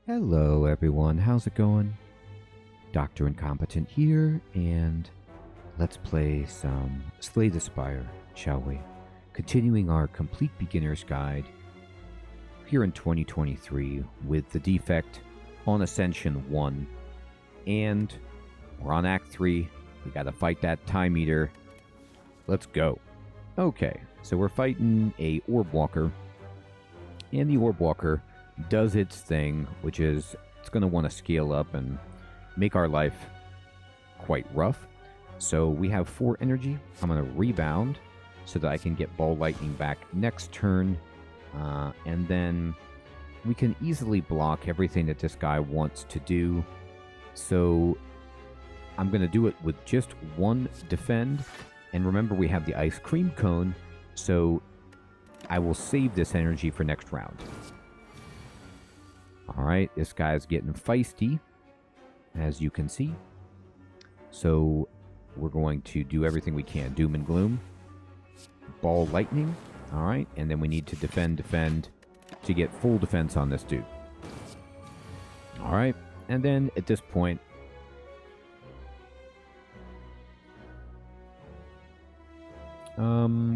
Hello everyone, how's it going? Dr. Incompetent here, and let's play some Slay the Spire, shall we? Continuing our complete beginner's guide here in 2023 with the Defect on Ascension 1, and we're on Act 3. We gotta fight that time eater. Let's go. Okay, so we're fighting a Orb Walker, and the Orb Walker does its thing, which is it's going to want to scale up and make our life quite rough. So we have 4 energy. I'm going to rebound so that I can get Ball Lightning back next turn. And then we can easily block everything that this guy wants to do. So I'm going to do it with just 1 defend. And remember, we have the Ice Cream Cone, so I will save this energy for next round. Alright, this guy's getting feisty, as you can see. So we're going to do everything we can. Doom and Gloom. Ball Lightning. Alright, and then we need to defend to get full defense on this dude. Alright, and then at this point,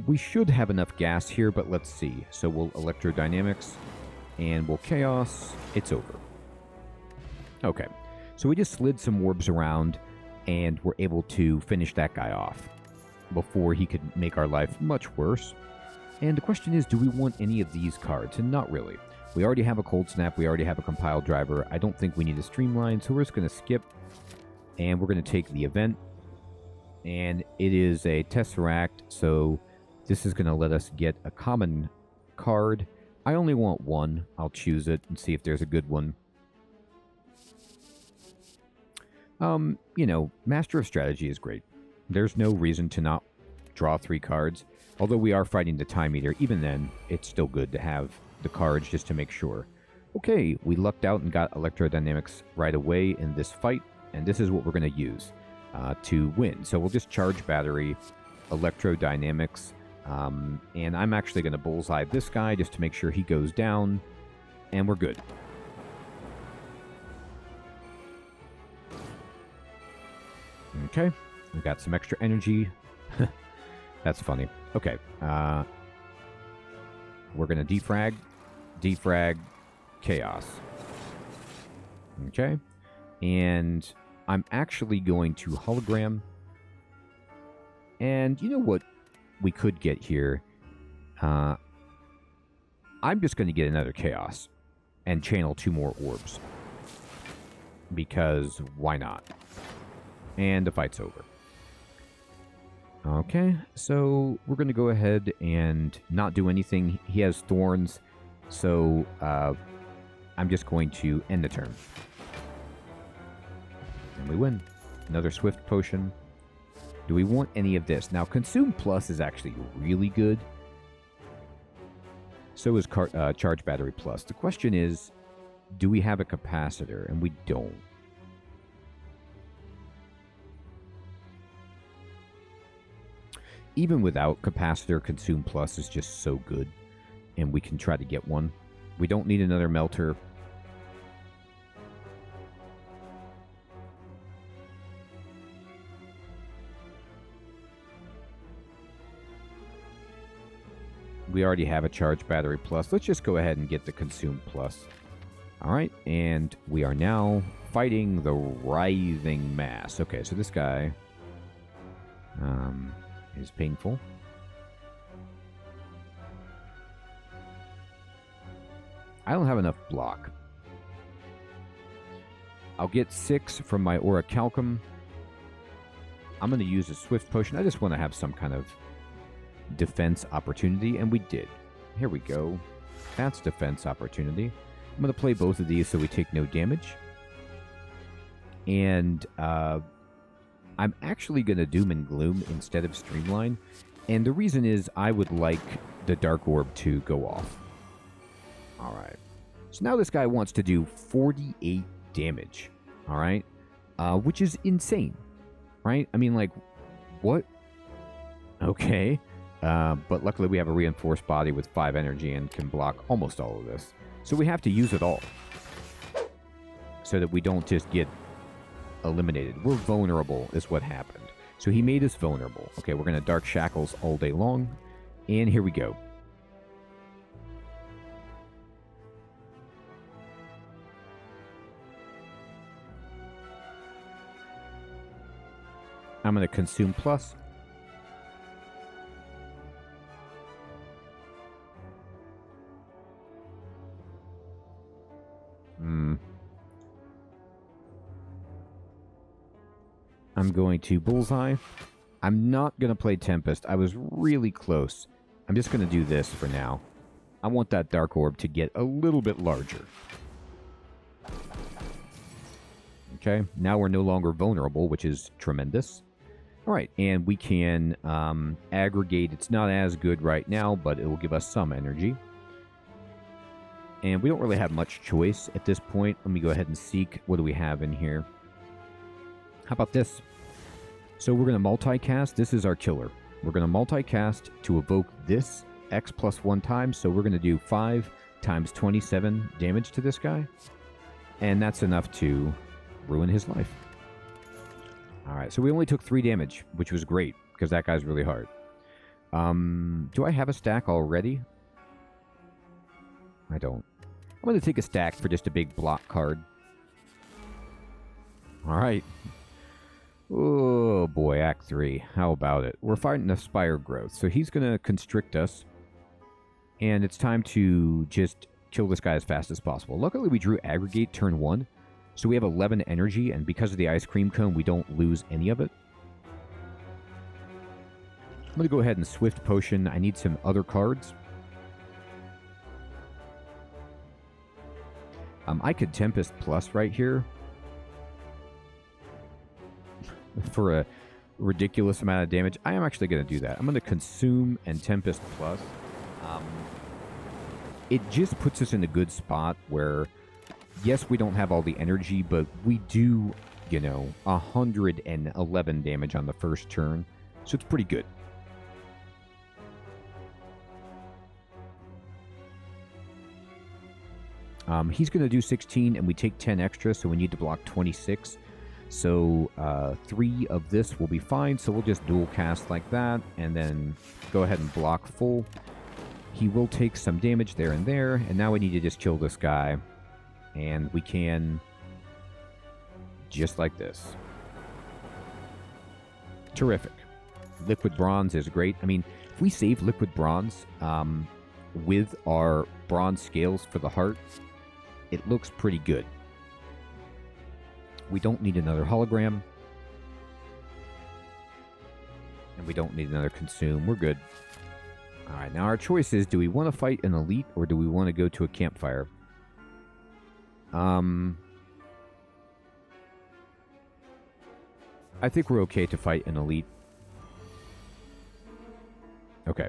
we should have enough gas here, but let's see. So we'll Electrodynamics. And we'll Chaos. It's over. Okay. So we just slid some orbs around, and we're able to finish that guy off before he could make our life much worse. And the question is, do we want any of these cards? And not really. We already have a Cold Snap. We already have a Compile Driver. I don't think we need a Streamline, so we're just going to skip. And we're going to take the event. And it is a Tesseract, so this is going to let us get a common card. I only want 1. I'll choose it and see if there's a good one. You know, Master of Strategy is great. There's no reason to not draw 3 cards. Although we are fighting the Time Eater, even then, it's still good to have the cards just to make sure. Okay, we lucked out and got Electrodynamics right away in this fight, and this is what we're going to use to win. So we'll just Charge Battery, Electrodynamics, and I'm actually going to bullseye this guy just to make sure he goes down, and we're good. Okay, we got some extra energy. That's funny. Okay, we're going to defrag, chaos. Okay, and I'm actually going to hologram, and you know what we could get here? I'm just going to get another Chaos and channel 2 more orbs. Because why not? And the fight's over. Okay, so we're going to go ahead and not do anything. He has Thorns, so I'm just going to end the turn. And we win. Another Swift Potion. Do we want any of this? Now, Consume Plus is actually really good. So is Charge Battery Plus. The question is, do we have a capacitor? And we don't. Even without capacitor, Consume Plus is just so good. And we can try to get one. We don't need another Melter. We already have a Charge Battery Plus. Let's just go ahead and get the Consume Plus. Alright, and we are now fighting the Writhing Mass. Okay, so this guy is painful. I don't have enough block. I'll get 6 from my Orichalcum. I'm going to use a Swift Potion. I just want to have some kind of defense opportunity, and we did. Here we go. That's defense opportunity. I'm going to play both of these so we take no damage. And I'm actually going to Doom and Gloom instead of Streamline. And the reason is I would like the Dark Orb to go off. Alright. So now this guy wants to do 48 damage. Alright? Which is insane. Right? I mean, like, what? Okay. But luckily we have a reinforced body with 5 energy and can block almost all of this. So we have to use it all. so that we don't just get eliminated. We're vulnerable is what happened. So he made us vulnerable. Okay, we're going to Dark Shackles all day long. And here we go. I'm going to consume plus. I'm going to Bullseye. I'm not going to play Tempest. I was really close. I'm just going to do this for now. I want that Dark Orb to get a little bit larger. Okay, now we're no longer vulnerable, which is tremendous. All right, and we can aggregate. It's not as good right now, but it will give us some energy. And we don't really have much choice at this point. Let me go ahead and seek. What do we have in here? How about this? So we're going to multicast. This is our killer. We're going to multicast to evoke this X plus 1 times. So we're going to do 5 times 27 damage to this guy. And that's enough to ruin his life. All right, so we only took 3 damage, which was great, because that guy's really hard. Do I have a stack already? I don't. I'm going to take a stack for just a big block card. All right. Oh, boy, Act 3. How about it? We're fighting a Spire Growth, so he's going to constrict us. And it's time to just kill this guy as fast as possible. Luckily, we drew Aggregate turn 1. So we have 11 energy, and because of the Ice Cream Cone, we don't lose any of it. I'm going to go ahead and Swift Potion. I need some other cards. I could Tempest Plus right here for a ridiculous amount of damage. I am actually going to do that. I'm going to Consume and Tempest Plus. It just puts us in a good spot where, yes, we don't have all the energy, but we do, 111 damage on the first turn. So it's pretty good. He's going to do 16, and we take 10 extra, so we need to block 26. So 3 of this will be fine, so we'll just dual cast like that, and then go ahead and block full. He will take some damage there, and now we need to just kill this guy. And we can, just like this. Terrific. Liquid Bronze is great. I mean, if we save Liquid Bronze with our Bronze Scales for the heart, it looks pretty good. We don't need another Hologram. And we don't need another Consume. We're good. Alright, now our choice is, do we want to fight an Elite, or do we want to go to a Campfire? I think we're okay to fight an Elite. Okay.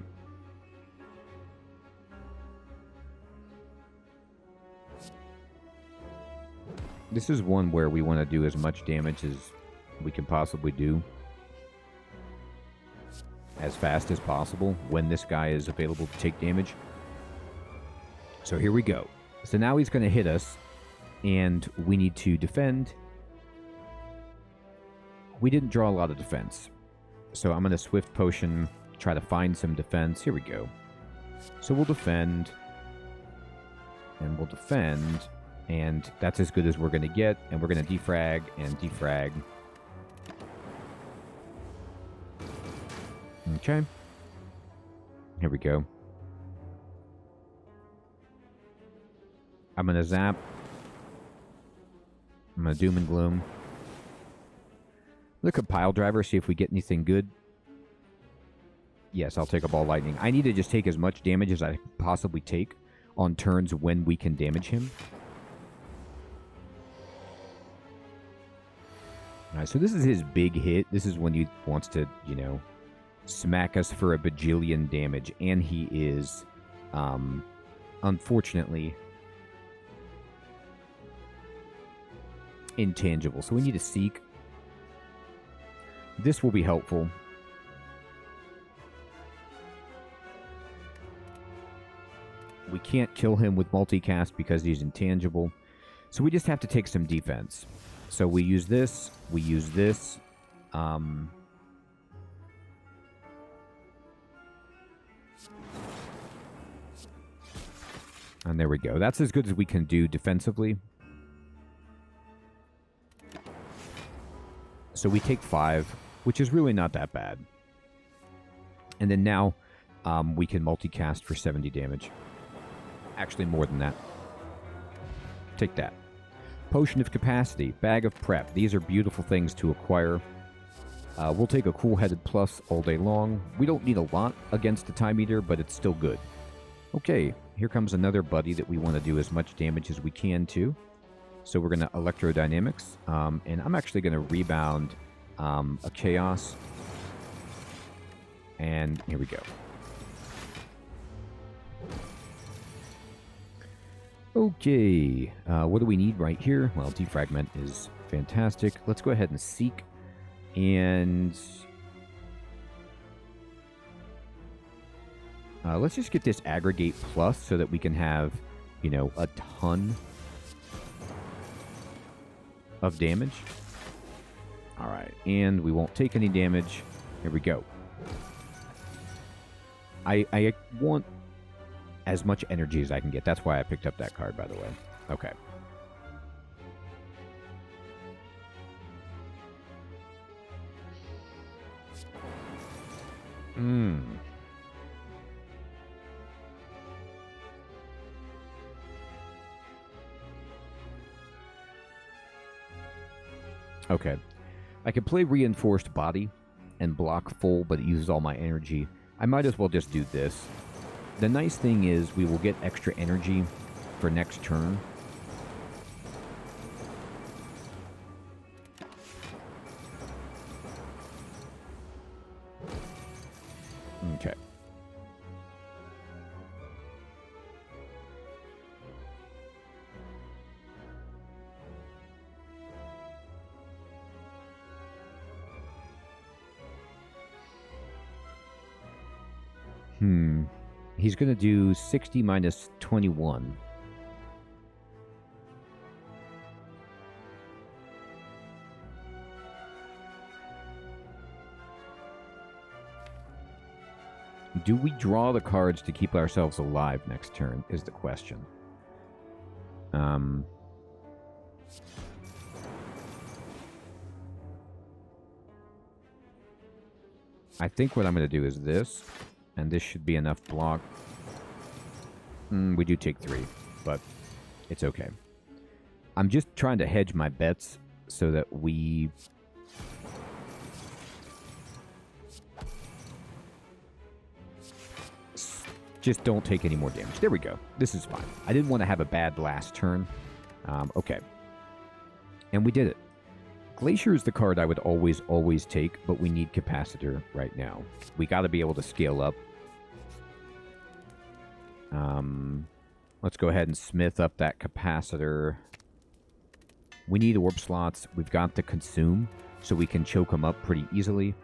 This is one where we want to do as much damage as we can possibly do. As fast as possible when this guy is available to take damage. So here we go. So now he's going to hit us, and we need to defend. We didn't draw a lot of defense. So I'm going to Swift Potion, try to find some defense. Here we go. So we'll defend. And we'll defend. And that's as good as we're going to get. And we're going to defrag and defrag. Okay. Here we go. I'm going to zap. I'm going to Doom and Gloom. Look at Pile Driver, see if we get anything good. Yes, I'll take a Ball Lightning. I need to just take as much damage as I possibly take on turns when we can damage him. Alright, so this is his big hit. This is when he wants to, smack us for a bajillion damage. And he is, unfortunately, intangible. So we need to seek. This will be helpful. We can't kill him with multicast because he's intangible. So we just have to take some defense. So we use this. We use this. And there we go. That's as good as we can do defensively. So we take 5, which is really not that bad. And then now we can multicast for 70 damage. Actually, more than that. Take that. Potion of Capacity, Bag of Prep. These are beautiful things to acquire. We'll take a Cool-Headed Plus all day long. We don't need a lot against the Time Eater, but it's still good. Okay, here comes another buddy that we want to do as much damage as we can to. So we're going to Electrodynamics, and I'm actually going to rebound a Chaos. And here we go. Okay, what do we need right here? Well, Defragment is fantastic. Let's go ahead and Seek, and let's just get this Aggregate Plus so that we can have, you know, a ton of damage. All right, and we won't take any damage. Here we go. I want as much energy as I can get. That's why I picked up that card, by the way. Okay. Okay. I could play Reinforced Body and block full, but it uses all my energy. I might as well just do this. The nice thing is we will get extra energy for next turn. Okay. He's going to do 60 minus 21. Do we draw the cards to keep ourselves alive next turn is the question. I think what I'm going to do is this. And this should be enough block. We do take 3, but it's okay. I'm just trying to hedge my bets so that we... just don't take any more damage. There we go. This is fine. I didn't want to have a bad last turn. Okay. And we did it. Glacier is the card I would always take, but we need Capacitor right now. We got to be able to scale up. Let's go ahead and smith up that Capacitor. We need Orb slots. We've got the Consume, so we can choke them up pretty easily.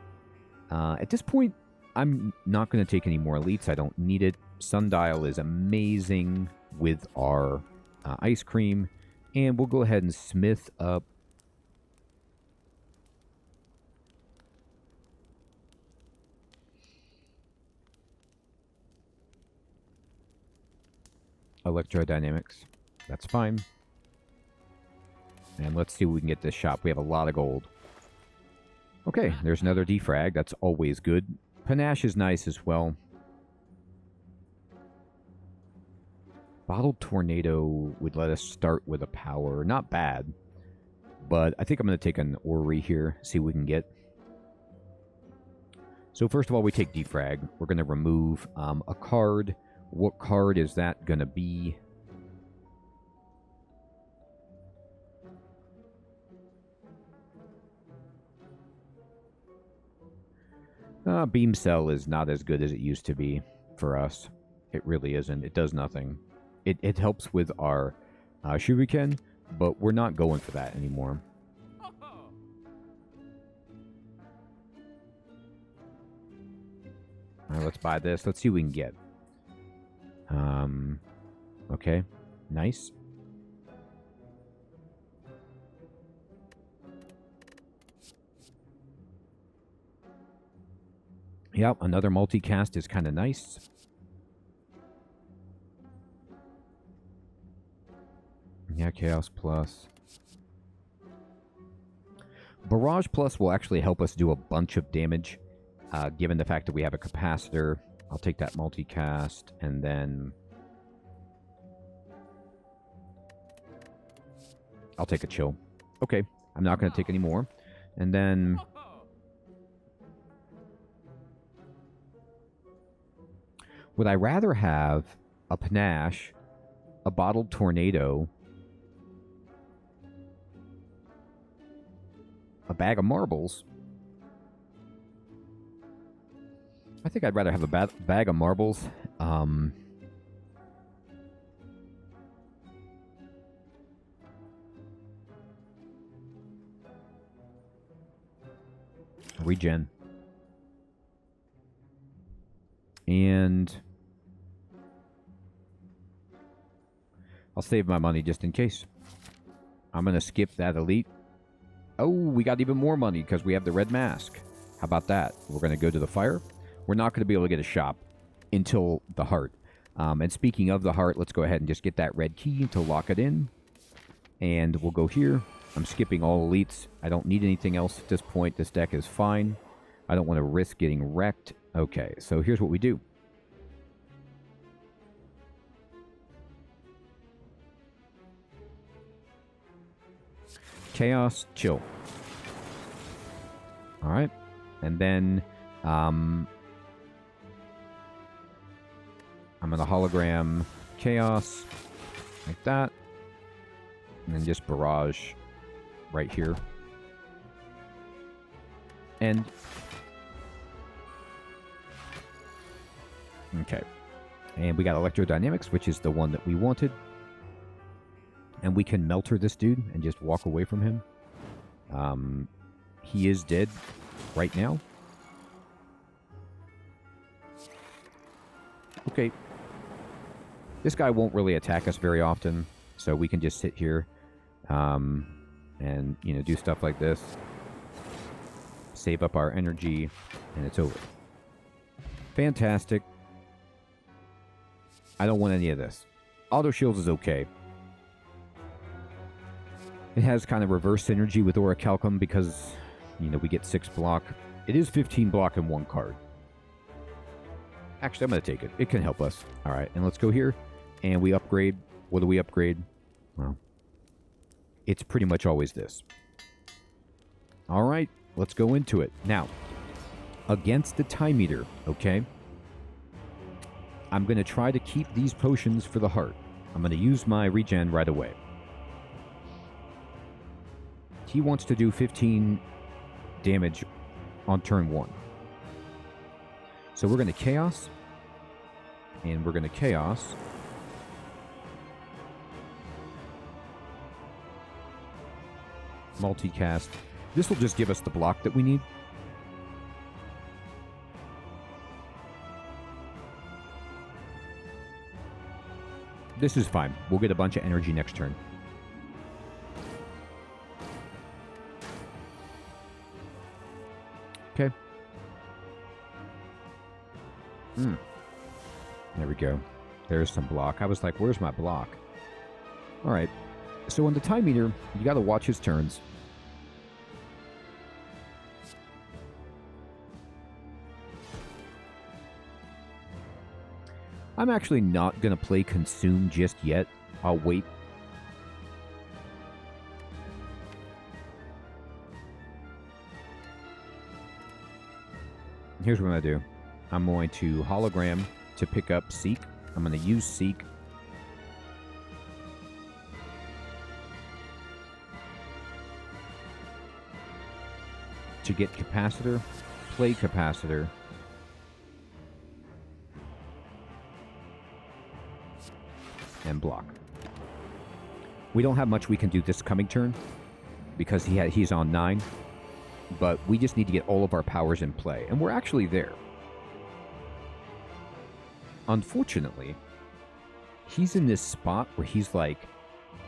At this point, I'm not going to take any more elites. I don't need it. Sundial is amazing with our Ice Cream. And we'll go ahead and smith up Electrodynamics. That's fine. And let's see if we can get this shop. We have a lot of gold. Okay, there's another defrag. That's always good. Panache is nice as well. Bottled Tornado would let us start with a power. Not bad. But I think I'm going to take an Ori here. See what we can get. So first of all, we take defrag. We're going to remove a card. What card is that going to be? Beam Cell is not as good as it used to be for us. It really isn't. It does nothing. It helps with our Shuriken, but we're not going for that anymore. Alright, let's buy this. Let's see what we can get. Okay. Nice. Yep, another multicast is kind of nice. Yeah, Chaos Plus. Barrage Plus will actually help us do a bunch of damage, given the fact that we have a capacitor. I'll take that multicast, and then I'll take a chill. Okay, I'm not going to take any more. And then would I rather have a panache, a bottled tornado, a bag of marbles? I think I'd rather have a bag of marbles. Regen. And I'll save my money just in case. I'm going to skip that elite. Oh, we got even more money because we have the red mask. How about that? We're going to go to the fire. We're not going to be able to get a shop until the heart. And speaking of the heart, let's go ahead and just get that red key to lock it in. And we'll go here. I'm skipping all elites. I don't need anything else at this point. This deck is fine. I don't want to risk getting wrecked. Okay, so here's what we do. Chaos, chill. All right. And then I'm going to hologram Chaos like that. And then just barrage right here. And okay. And we got Electrodynamics, which is the one that we wanted. And we can Melter this dude and just walk away from him. He is dead right now. Okay. This guy won't really attack us very often, so we can just sit here and, you know, do stuff like this. Save up our energy, and it's over. Fantastic. I don't want any of this. Auto shields is okay. It has kind of reverse synergy with Orichalcum because, you know, we get 6 block. It is 15 block in 1 card. Actually, I'm going to take it. It can help us. All right, and let's go here. And we upgrade. What do we upgrade? Well, it's pretty much always this. All right, let's go into it. Now, against the Time Eater, okay? I'm going to try to keep these potions for the heart. I'm going to use my regen right away. He wants to do 15 damage on turn 1. So we're going to Chaos. And we're going to Chaos. Multicast. This will just give us the block that we need. This is fine. We'll get a bunch of energy next turn. Okay. There we go. There's some block. I was like, where's my block? All right. So on the Time Eater, you got to watch his turns. I'm actually not going to play Consume just yet. I'll wait. Here's what I'm going to do. I'm going to hologram to pick up Seek. I'm going to use Seek. To get Capacitor, play Capacitor. And block. We don't have much we can do this coming turn because he's on 9. But we just need to get all of our powers in play. And we're actually there. Unfortunately, he's in this spot where he's like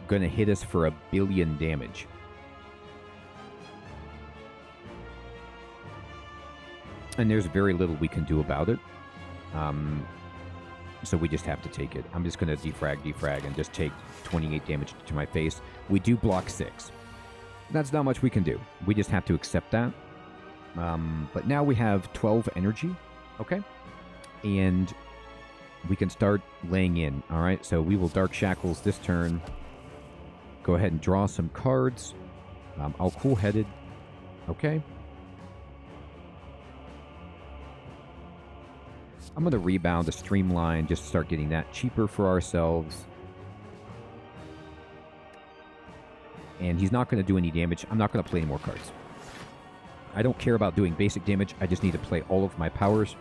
going to hit us for 1 billion damage. And there's very little we can do about it. So we just have to take it. I'm just going to defrag, and just take 28 damage to my face. We do block 6. That's not much we can do. We just have to accept that. But now we have 12 energy, okay? And we can start laying in, all right? So we will Dark Shackles this turn. Go ahead and draw some cards. I'll Cool-Headed, okay? I'm going to rebound a Streamline, just start getting that cheaper for ourselves. And he's not going to do any damage. I'm not going to play any more cards. I don't care about doing basic damage. I just need to play all of my powers.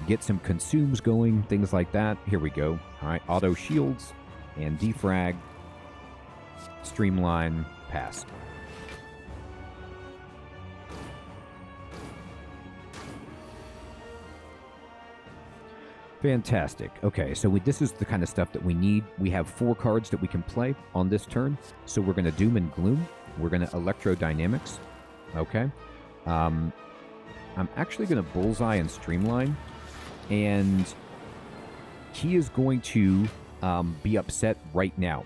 Get some consumes going, things like that. Here we go. All right, auto shields and defrag. Streamline, pass. Fantastic. Okay, so this is the kind of stuff that we need. We have 4 cards that we can play on this turn. So we're going to Doom and Gloom. We're going to Electrodynamics. Okay. I'm actually going to Bullseye and Streamline. And he is going to be upset right now.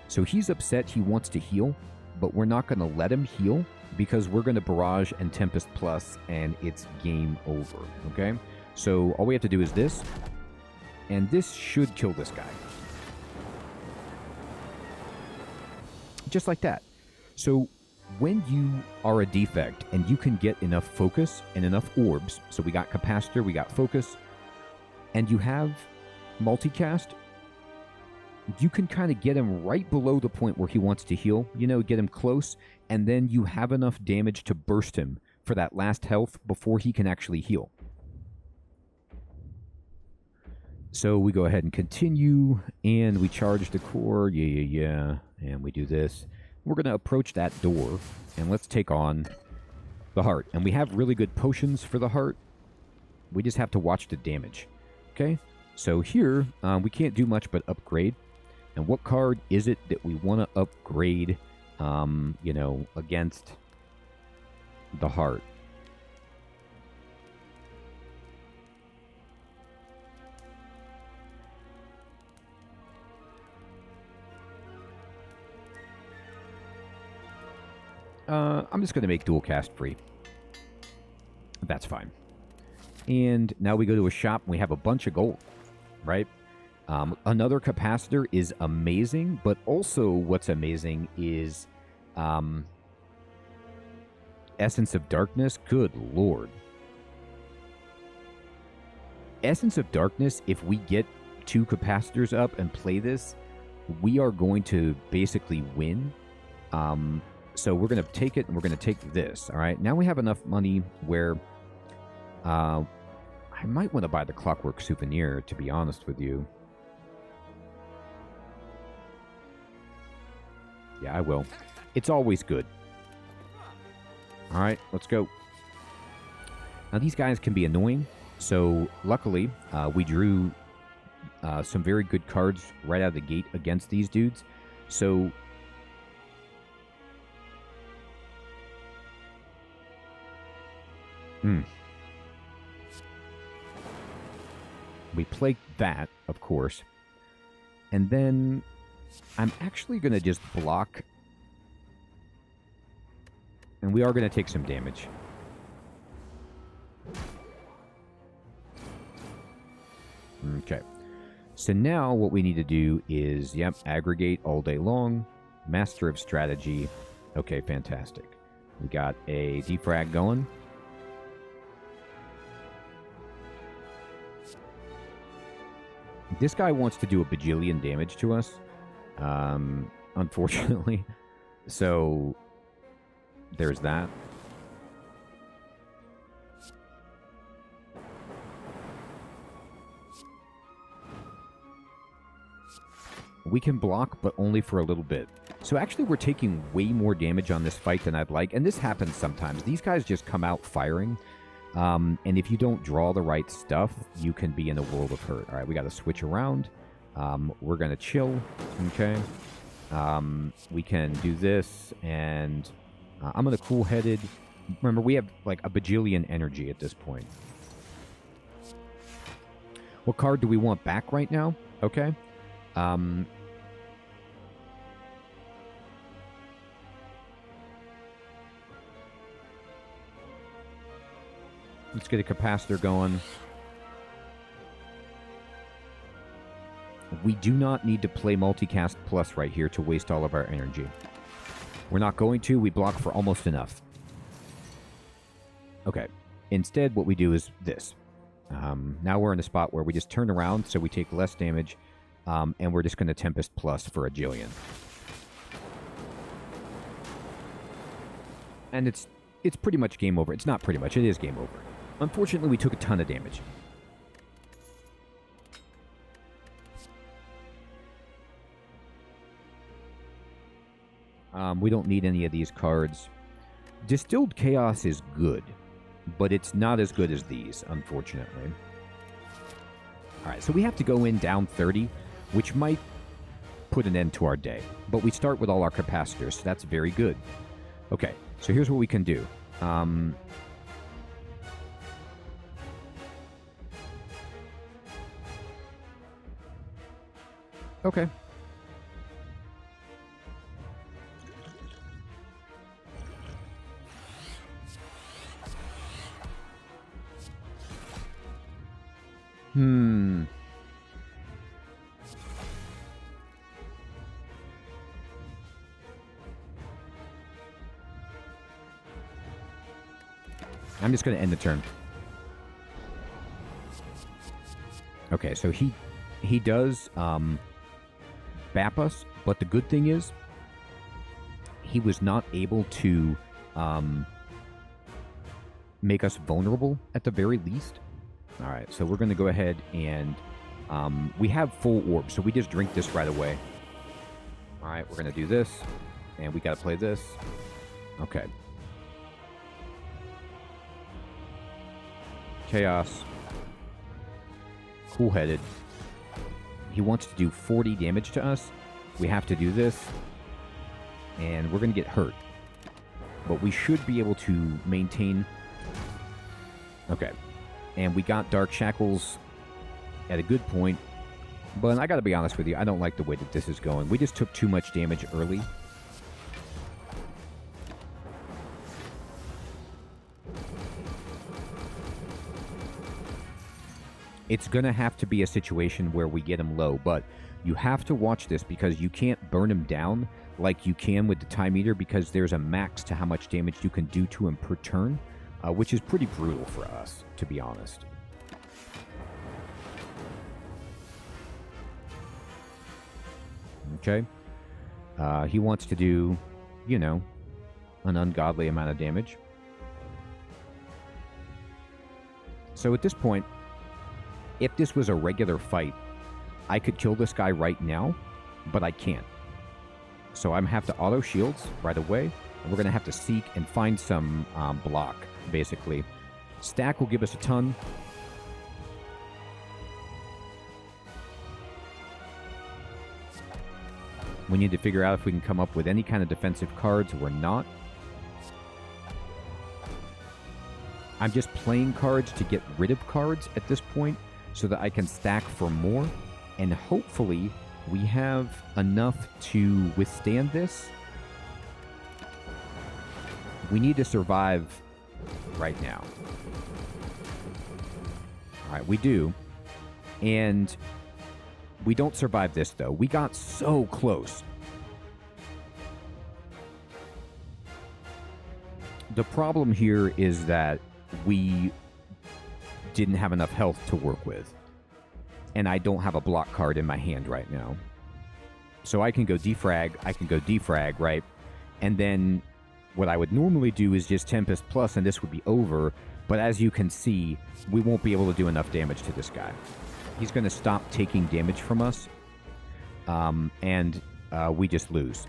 So he's upset. He wants to heal. But we're not going to let him heal because we're going to Barrage and Tempest Plus, and it's game over. Okay? So all we have to do is this, and this should kill this guy. Just like that. So when you are a Defect and you can get enough focus and enough orbs, so we got Capacitor, we got focus, and you have multicast, you can kind of get him right below the point where he wants to heal, you know, get him close, and then you have enough damage to burst him for that last health before he can actually heal. So we go ahead and continue, and we charge the core, yeah, and we do this. We're going to approach that door, and let's take on the heart. And we have really good potions for the heart. We just have to watch the damage. Okay, so here, we can't do much but upgrade. And what card is it that we want to upgrade, you know, against the heart? I'm just going to make dual cast free. That's fine. And now we go to a shop and we have a bunch of gold, right? Another capacitor is amazing, but also what's amazing is Essence of Darkness. Good lord. Essence of Darkness, if we get 2 capacitors up and play this, we are going to basically win. So we're going to take it, and we're going to take this, all right? Now we have enough money where I might want to buy the Clockwork Souvenir, to be honest with you. Yeah, I will. It's always good. All right, let's go. Now, these guys can be annoying, so luckily we drew some very good cards right out of the gate against these dudes. So we play that, of course. And then I'm actually going to just block. And we are going to take some damage. Okay. So now what we need to do is, yep, aggregate all day long. Master of Strategy. Okay, fantastic. We got a defrag going. This guy wants to do a bajillion damage to us, unfortunately. So there's that. We can block, but only for a little bit. So actually we're taking way more damage on this fight than I'd like, and this happens sometimes. These guys just come out firing. And if you don't draw the right stuff, you can be in a world of hurt. All right, we got to switch around. We're going to chill, okay? We can do this, and I'm going to Cool-Headed, Remember, we have like a bajillion energy at this point. What card do we want back right now? Okay. Let's get a capacitor going. We do not need to play Multicast Plus right here to waste all of our energy. We're not going to. We block for almost enough. Okay. Instead, what we do is this. Now we're in a spot where we just turn around, so we take less damage, and we're just going to Tempest Plus for a jillion. And it's pretty much game over. It's not pretty much. It is game over. Unfortunately, we took a ton of damage. We don't need any of these cards. Distilled Chaos is good, but it's not as good as these, unfortunately. Alright, so we have to go in down 30, which might put an end to our day. But we start with all our capacitors, so that's very good. Okay, so here's what we can do. Okay. I'm just going to end the turn. Okay, so he does bap us, but the good thing is he was not able to make us vulnerable at the very least. All right, so we're going to go ahead and we have full orb, so we just drink this right away. All right, we're going to do this, and we got to play this. Okay. Chaos. Cool-headed. He wants to do 40 damage to us. We have to do this, and we're going to get hurt. But we should be able to maintain... Okay. And we got Dark Shackles at a good point. But I gotta be honest with you, I don't like the way that this is going. We just took too much damage early. It's gonna have to be a situation where we get him low, but you have to watch this because you can't burn him down like you can with the Time Eater because there's a max to how much damage you can do to him per turn. Which is pretty brutal for us, to be honest. Okay. He wants to do, you know, an ungodly amount of damage. So at this point, if this was a regular fight, I could kill this guy right now, but I can't. So I'm have to auto shields right away, and we're going to have to seek and find some block. Basically, stack will give us a ton. We need to figure out if we can come up with any kind of defensive cards or not. I'm just playing cards to get rid of cards at this point so that I can stack for more, and hopefully we have enough to withstand this. We need to survive right now. Alright, we do. And we don't survive this, though. We got so close. The problem here is that we didn't have enough health to work with. And I don't have a block card in my hand right now. So I can go defrag, right? And then what I would normally do is just Tempest Plus, and this would be over. But as you can see, we won't be able to do enough damage to this guy. He's going to stop taking damage from us, and we just lose.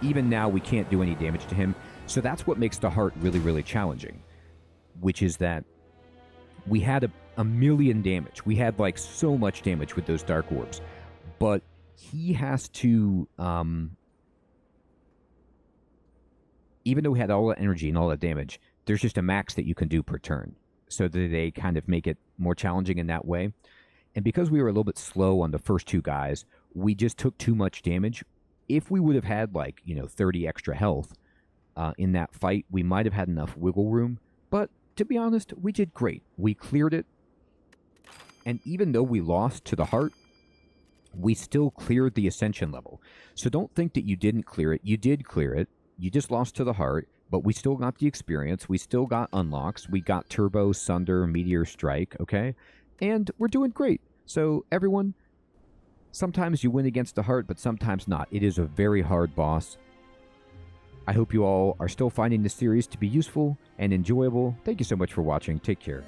Even now, we can't do any damage to him. So that's what makes the heart really, really challenging, which is that we had a million damage. We had, like, so much damage with those Dark Orbs. But he has to... even though we had all the energy and all the damage, there's just a max that you can do per turn. So that they kind of make it more challenging in that way. And because we were a little bit slow on the first two guys, we just took too much damage. If we would have had 30 extra health in that fight, we might have had enough wiggle room. But to be honest, we did great. We cleared it. And even though we lost to the heart, we still cleared the Ascension level. So don't think that you didn't clear it. You did clear it. You just lost to the heart, but we still got the experience. We still got unlocks. We got Turbo, Sunder, Meteor Strike, okay? And we're doing great. So everyone, sometimes you win against the heart, but sometimes not. It is a very hard boss. I hope you all are still finding this series to be useful and enjoyable. Thank you so much for watching. Take care.